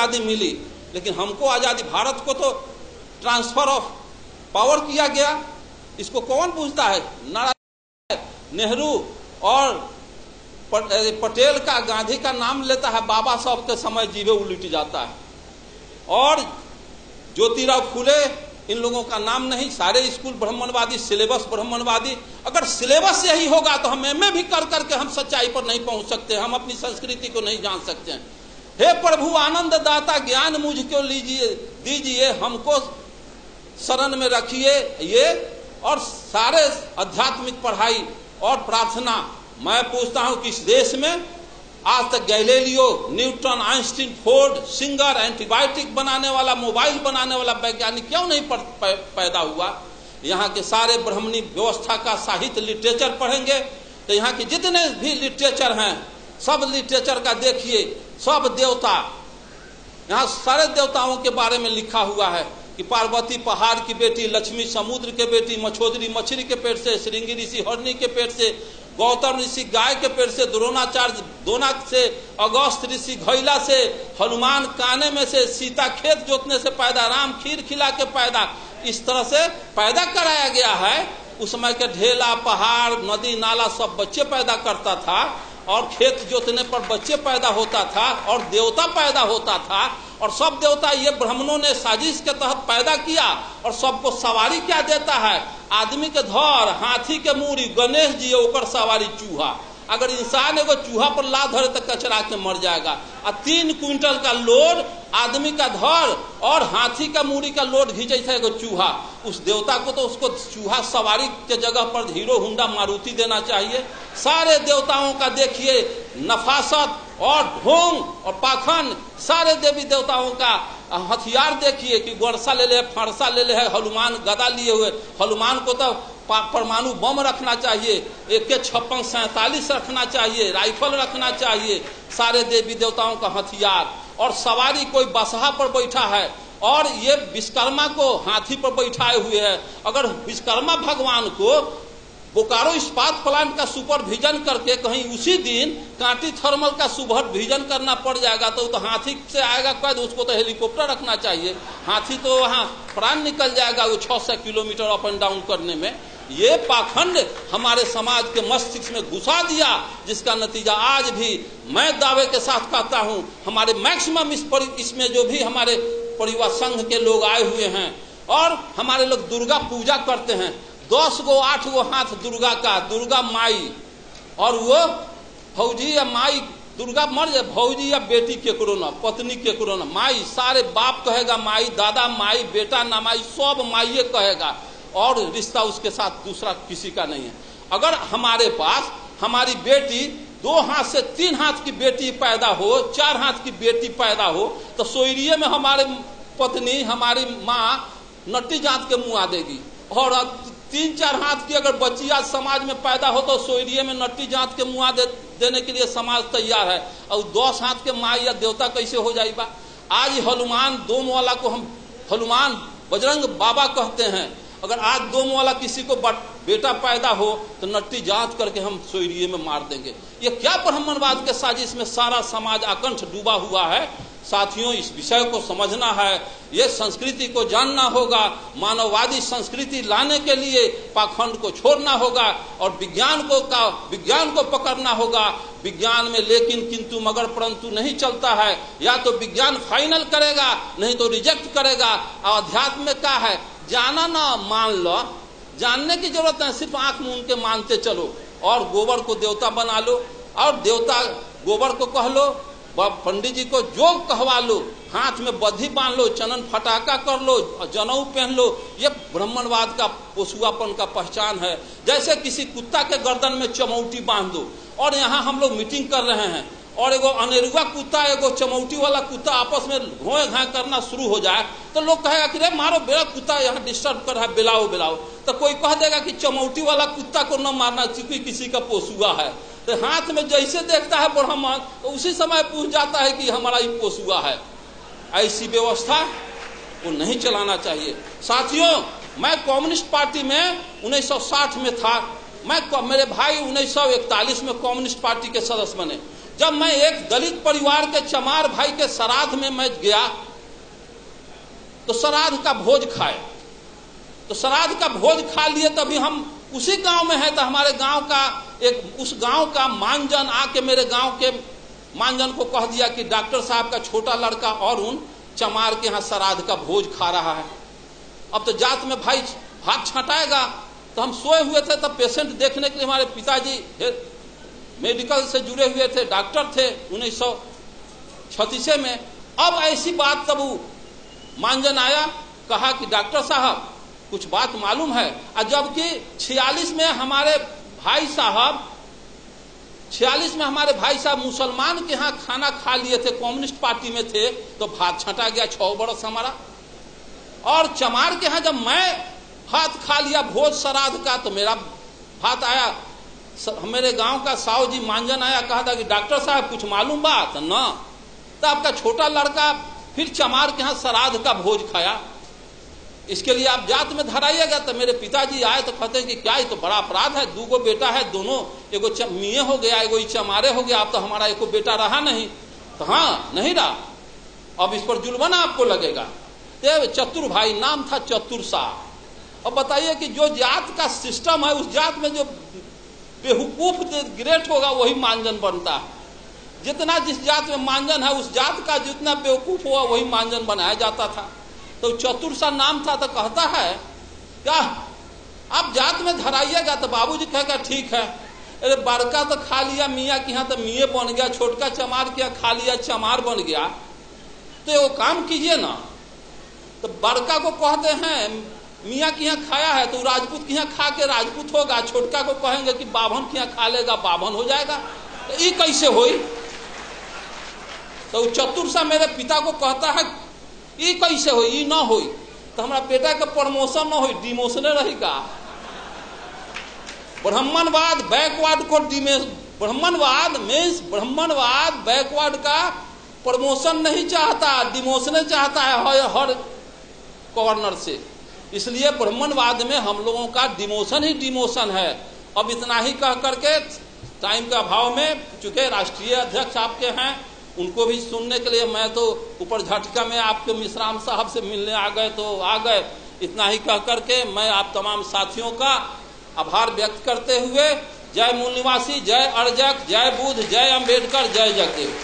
आज़ादी मिली, लेकिन हमको आज़ादी, भारत को तो ट्रांसफर ऑफ पावर किया गया। इसको कौन पूछता है? नेहरू और पटेल का, गांधी का नाम लेता है, बाबा साहब के समय जीवे उलट जाता है। और ज्योतिराव फुले, इन लोगों का नाम नहीं। सारे स्कूल ब्राह्मणवादी, सिलेबस ब्राह्मणवादी। अगर सिलेबस यही होगा तो हम एमए भी कर करके हम सच्चाई पर नहीं पहुंच सकते, हम अपनी संस्कृति को नहीं जान सकते हैं। हे प्रभु आनंद दाता, ज्ञान मुझको लीजिए, दीजिए, हमको शरण में रखिए ये। और सारे आध्यात्मिक पढ़ाई और प्रार्थना, मैं पूछता हूं कि इस देश में आज तक Galileo, Newton, Einstein, Ford, singer, antibiotic बनाने वाला, मोबाइल बनाने वाला वैज्ञानिक क्यों नहीं पैदा हुआ? यहाँ के सारे ब्राह्मणी व्यवस्था का साहित्य, लिटरेचर पढ़ेंगे तो यहाँ के जितने भी लिटरेचर हैं, सब लिटरेचर का देखिए, सब देवता, यहाँ सारे देवताओं के बारे में लिखा हुआ है कि पार्वती पहाड़ की बेटी, लक्ष्मी समुद्र के बेटी, मछोदरी मछली के पेट से, श्रृंगी ऋषि हरणी के पेट से, गौतम ऋषि गाय के पेट से, द्रोणाचार्य दोनक से, अगस्त ऋषि घैला से, हनुमान काने में से, सीता खेत जोतने से पैदा, राम खीर खिला के पैदा, इस तरह से पैदा कराया गया है। उस समय के ढेला, पहाड़, नदी, नाला सब बच्चे पैदा करता था, और खेत जोतने पर बच्चे पैदा होता था, और देवता पैदा होता था। और सब देवता ये ब्राह्मणों ने साजिश के तहत पैदा किया। और सबको सवारी क्या देता है? आदमी के धर, हाथी के मूड़ी, गणेश जी ओकर सवारी चूहा। अगर इंसान एगो चूहा पर ला धरे तो कचरा के मर जाएगा। और 3 क्विंटल का लोड आदमी का धर और हाथी का मूड़ी का लोड घींचे था एगो चूहा। उस देवता को तो उसको चूहा सवारी के जगह पर हीरो होंडा मारुति देना चाहिए। सारे देवताओं का देखिए नफासत और ढोंग और पाखंड, सारे देवी देवताओं का हथियार देखिए कि वर्षा ले ले, फरसा ले ले है, हनुमान गदा लिए हुए। हनुमान को तो परमाणु बम रखना चाहिए, AK-56-47 रखना चाहिए, राइफल रखना चाहिए, सारे देवी देवताओं का हथियार। और सवारी कोई बसहा पर बैठा है, और ये विश्वकर्मा को हाथी पर बैठाए हुए है। अगर विश्वकर्मा भगवान को बोकारो इस्पात प्लांट का सुपरविजन करके कहीं उसी दिन कांटी थर्मल का सुपरविजन करना पड़ जाएगा तो हाथी से आएगा कैद, उसको तो हेलीकॉप्टर रखना चाहिए। हाथी तो वहां प्राण निकल जाएगा वो 600 किलोमीटर अप एंड डाउन करने में। ये पाखंड हमारे समाज के मस्तिष्क में घुसा दिया, जिसका नतीजा आज भी मैं दावे के साथ कहता हूं, हमारे मैक्सिमम इसमें जो भी हमारे परिवार संघ के लोग आए हुए हैं, और हमारे लोग दुर्गा पूजा करते हैं। 10 गो 8 गो हाथ दुर्गा का, दुर्गा माई, और वो भौजी या माई, दुर्गा मर जाए, भौजी या बेटी केकरो ना, पत्नी केकरो ना, माई, सारे बाप कहेगा माई, दादा माई, बेटा ना माई, सब माइये कहेगा, और रिश्ता उसके साथ दूसरा किसी का नहीं है। अगर हमारे पास हमारी बेटी 2 हाथ से 3 हाथ की बेटी पैदा हो, 4 हाथ की बेटी पैदा हो, तो सोयरिये में हमारे पत्नी, हमारी माँ नट्टी जात के मुँह आ देगी। और 3-4 हाथ की अगर बच्ची आज समाज में पैदा हो तो सोयरिये में नट्टी जात के मुँह देने के लिए समाज तैयार है। और 10 हाथ के माँ या देवता कैसे हो जाएगा? आज हनुमान दोम वाला को हम हनुमान बजरंग बाबा कहते हैं। अगर आज दोम वाला किसी को बेटा पैदा हो तो नट्टी जांच करके हम सोयरिये में मार देंगे। ये क्या ब्राह्मणवाद के साजिश में सारा समाज आकंठ डूबा हुआ है। साथियों, इस विषय को समझना है, ये संस्कृति को जानना होगा। मानववादी संस्कृति लाने के लिए पाखंड को छोड़ना होगा और विज्ञान को पकड़ना होगा। विज्ञान में लेकिन किंतु मगर परंतु नहीं चलता है। या तो विज्ञान फाइनल करेगा, नहीं तो रिजेक्ट करेगा। और अध्यात्म में क्या है? जाना ना मान लो, जानने की जरूरत नहीं, सिर्फ आंख मूंद के मानते चलो। और गोबर को देवता बना लो, और देवता गोबर को कह लो, पंडित जी को जोग कहवा लो, हाथ में बद्धी बांध लो, चनन फटाका कर लो, जनेऊ पहन लो। ये ब्राह्मणवाद का पोसुआपन का पहचान है। जैसे किसी कुत्ता के गर्दन में चमौटी बांध दो, और यहाँ हम लोग मीटिंग कर रहे हैं और एगो अनेरुआ कुत्ता एगो चमौटी वाला कुत्ता आपस में घोए घाय करना शुरू हो जाए तो लोग कहेगा कि रे मारो, बेड़ा कुत्ता यहाँ डिस्टर्ब कर रहा है, बिलाओ बिलाओ। तो कोई कह देगा कि चमौटी वाला कुत्ता को न मारना क्योंकि किसी का पोसुआ है। तो हाथ में जैसे देखता है ब्राह्मण तो उसी समय पूछ जाता है कि हमारा ये पोसुआ है। ऐसी व्यवस्था को नहीं चलाना चाहिए। साथियों, मैं कम्युनिस्ट पार्टी में 1960 में था। मेरे भाई 1941 में कम्युनिस्ट पार्टी के सदस्य बने। जब मैं एक दलित परिवार के चमार भाई के श्राद्ध में मैं गया तो श्राद्ध का भोज खाए, तो श्राद्ध का भोज खा लिए, तभी हम उसी गांव में है, तो हमारे गांव का उस गांव का मानजन आके मेरे गांव के मानजन को कह दिया कि डॉक्टर साहब का छोटा लड़का और उन चमार के यहाँ श्राद्ध का भोज खा रहा है। अब तो जात में भाई भाग छटाएगा। तो हम सोए हुए थे, तब पेशेंट देखने के लिए हमारे पिताजी मेडिकल से जुड़े हुए थे, डॉक्टर थे 1936 में। अब ऐसी बात तब मानजन आया, कहा कि डॉक्टर साहब कुछ बात मालूम है। और जबकि 46 में हमारे भाई साहब मुसलमान के यहाँ खाना खा लिए थे, कम्युनिस्ट पार्टी में थे, तो भात छटा गया 6 बरस हमारा। और चमार के यहाँ जब मैं भात खा लिया भोज श्राद्ध का, तो मेरा भात आया, मेरे गांव का साहू जी मानजन आया, कहा था कि डॉक्टर साहब कुछ मालूम बात ना, तो आपका छोटा लड़का फिर चमार के यहाँ श्राद्ध का भोज खाया, इसके लिए आप जात में धराइएगा। तो मेरे पिताजी आए तो कहते हैं कि क्या, ये तो बड़ा अपराध है, 2 बेटा है, दोनों एगो मियाँ हो गया, एगो चमारे हो गया, अब तो हमारा एको बेटा रहा नहीं। तो हाँ नहीं रहा, अब इस पर जुल्मना आपको लगेगा। चतुर भाई नाम था, चतुर साहब। अब बताइए कि जो जात का सिस्टम है, उस जात में जो बेवकूफ ग्रेट होगा वही मानजन बनता है। जितना जिस जात में मानजन है, उस जात का जितना बेवकूफ हुआ वही मानजन बनाया जाता था। तो चतुर सा नाम था। तो कहता है क्या आप जात में धराइएगा, तो बाबूजी कहेगा ठीक है। अरे बड़का तो खा लिया मियाँ के यहाँ, तो मियाँ बन गया, छोटका चमार के यहाँ खा लिया, चमार बन गया। तो वो काम कीजिए ना, तो बड़का को कहते हैं मियाँ के यहाँ खाया है तो राजपूत के यहाँ खा के राजपूत होगा, छोटका को कहेंगे कि बाभन के यहाँ खा लेगा, बाभन हो जाएगा। तो ये कैसे होई? तो चतुर सा मेरे पिता को कहता है ये कैसे हो, ये ना हो, तो हमारा बेटा का प्रमोशन ना हो, डिमोशन रहेगा। ब्राह्मणवाद बैकवर्ड को ब्राह्मणवाद बैकवर्ड का प्रमोशन नहीं चाहता, डिमोशन चाहता है हर कॉर्नर से। इसलिए ब्राह्मणवाद में हम लोगों का डिमोशन ही डिमोशन है। अब इतना ही कह करके टाइम के अभाव में, चूंकि राष्ट्रीय अध्यक्ष आपके हैं, उनको भी सुनने के लिए मैं तो ऊपर झटका में आपके मिश्राम साहब से मिलने आ गए तो आ गए। इतना ही कह करके मैं आप तमाम साथियों का आभार व्यक्त करते हुए, जय मूल निवासी, जय अर्जक, जय बुद्ध, जय अंबेडकर, जय जगदेव।